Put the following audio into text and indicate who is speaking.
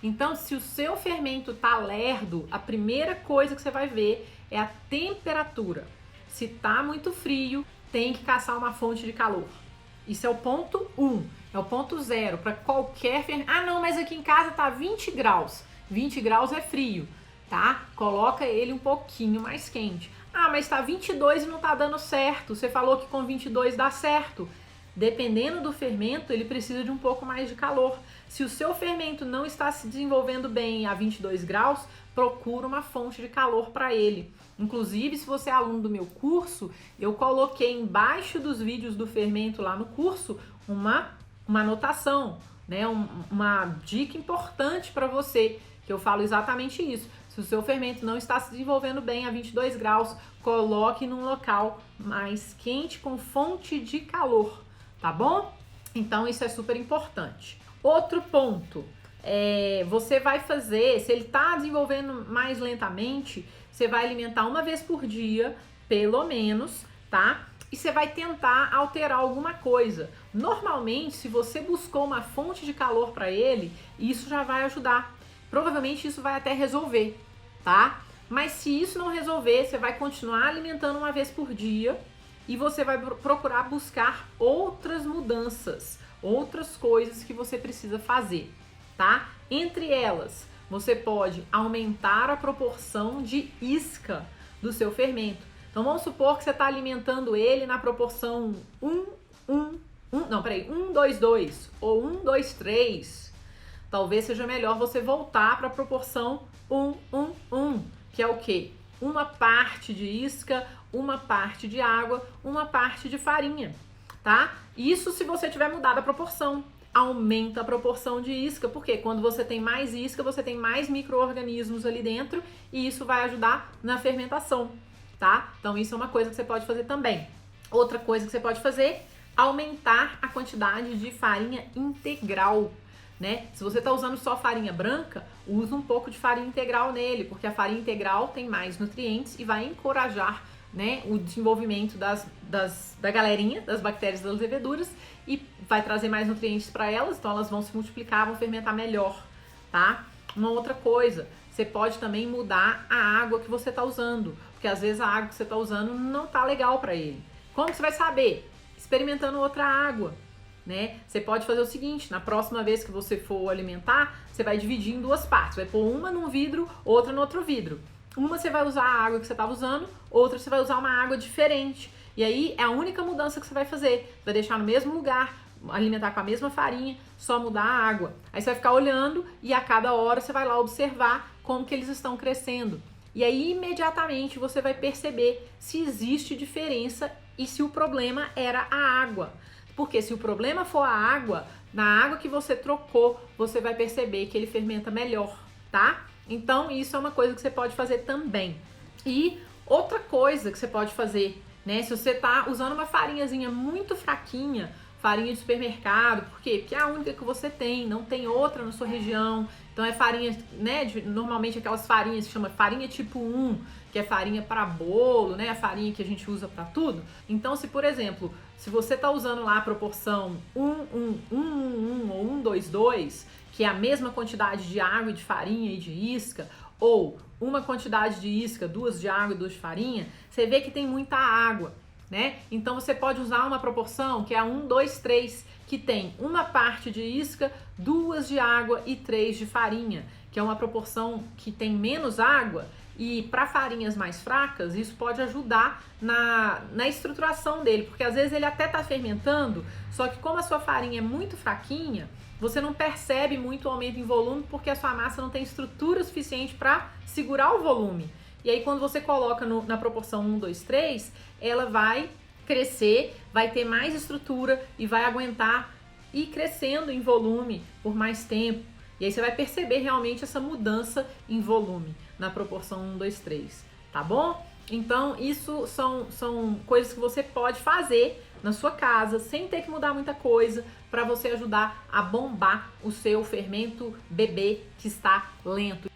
Speaker 1: Então, se o seu fermento tá lerdo, a primeira coisa que você vai ver é a temperatura. Se tá muito frio, tem que caçar uma fonte de calor. Isso é o ponto 1, é o ponto 0 para qualquer fermento. Ah, não, mas aqui em casa tá 20 graus. 20 graus é frio, tá? Coloca ele um pouquinho mais quente. Ah, mas tá 22 e não tá dando certo. Você falou que com 22 dá certo. Dependendo do fermento, ele precisa de um pouco mais de calor. Se o seu fermento não está se desenvolvendo bem a 22 graus, procura uma fonte de calor para ele. Inclusive, se você é aluno do meu curso, eu coloquei embaixo dos vídeos do fermento lá no curso uma anotação, né? Uma dica importante para você, que eu falo exatamente isso. Se o seu fermento não está se desenvolvendo bem a 22 graus, coloque num local mais quente com fonte de calor, tá bom? Então isso é super importante. Outro ponto, você vai fazer, se ele está desenvolvendo mais lentamente, você vai alimentar uma vez por dia, pelo menos, tá? E você vai tentar alterar alguma coisa. Normalmente, se você buscou uma fonte de calor para ele, isso já vai ajudar. Provavelmente isso vai até resolver, tá? Mas se isso não resolver, você vai continuar alimentando uma vez por dia e você vai procurar buscar outras mudanças, outras coisas que você precisa fazer, tá? Entre elas, você pode aumentar a proporção de isca do seu fermento. Então vamos supor que você está alimentando ele na proporção 1, 2, 2 ou 1, 2, 3. Talvez seja melhor você voltar para a proporção 1, 1, 1, que é o quê? Uma parte de isca, uma parte de água, uma parte de farinha, tá? Isso se você tiver mudado a proporção. Aumenta a proporção de isca, porque quando você tem mais isca, você tem mais micro-organismos ali dentro e isso vai ajudar na fermentação, tá? Então isso é uma coisa que você pode fazer também. Outra coisa que você pode fazer, aumentar a quantidade de farinha integral, né? Se você está usando só farinha branca, usa um pouco de farinha integral nele, porque a farinha integral tem mais nutrientes e vai encorajar, né, o desenvolvimento da galerinha, das bactérias, das leveduras, e vai trazer mais nutrientes para elas, então elas vão se multiplicar, vão fermentar melhor, tá? Uma outra coisa, você pode também mudar a água que você está usando, porque às vezes a água que você está usando não tá legal para ele. Como que você vai saber? Experimentando outra água, né? Você pode fazer o seguinte, na próxima vez que você for alimentar, você vai dividir em duas partes, vai pôr uma num vidro, outra no outro vidro. Uma você vai usar a água que você estava usando, outra você vai usar uma água diferente. E aí é a única mudança que você vai fazer. Vai deixar no mesmo lugar, alimentar com a mesma farinha, só mudar a água. Aí você vai ficar olhando e a cada hora você vai lá observar como que eles estão crescendo. E aí imediatamente você vai perceber se existe diferença e se o problema era a água. Porque se o problema for a água, na água que você trocou, você vai perceber que ele fermenta melhor, tá? Então, isso é uma coisa que você pode fazer também. E outra coisa que você pode fazer, né? Se você tá usando uma farinhazinha muito fraquinha, farinha de supermercado, por quê? Porque é a única que você tem, não tem outra na sua região. Então é farinha, né? Normalmente aquelas farinhas que chama farinha tipo 1, que é farinha para bolo, né? A farinha que a gente usa para tudo. Então, se por exemplo, se você tá usando lá a proporção 1, 1, 1, 1 ou 1, 2, 2, que é a mesma quantidade de água e de farinha e de isca, ou uma quantidade de isca, 2 de água e 2 de farinha, você vê que tem muita água, né? Então você pode usar uma proporção que é a 1, 2, 3, que tem uma parte de isca, 2 de água e 3 de farinha, que é uma proporção que tem menos água. E para farinhas mais fracas, isso pode ajudar na estruturação dele, porque às vezes ele até está fermentando, só que como a sua farinha é muito fraquinha, você não percebe muito o aumento em volume porque a sua massa não tem estrutura suficiente para segurar o volume. E aí quando você coloca na proporção 1, 2, 3, ela vai crescer, vai ter mais estrutura e vai aguentar ir crescendo em volume por mais tempo. E aí você vai perceber realmente essa mudança em volume na proporção 1, 2, 3, tá bom? Então isso são coisas que você pode fazer na sua casa, sem ter que mudar muita coisa, para você ajudar a bombar o seu fermento bebê que está lento.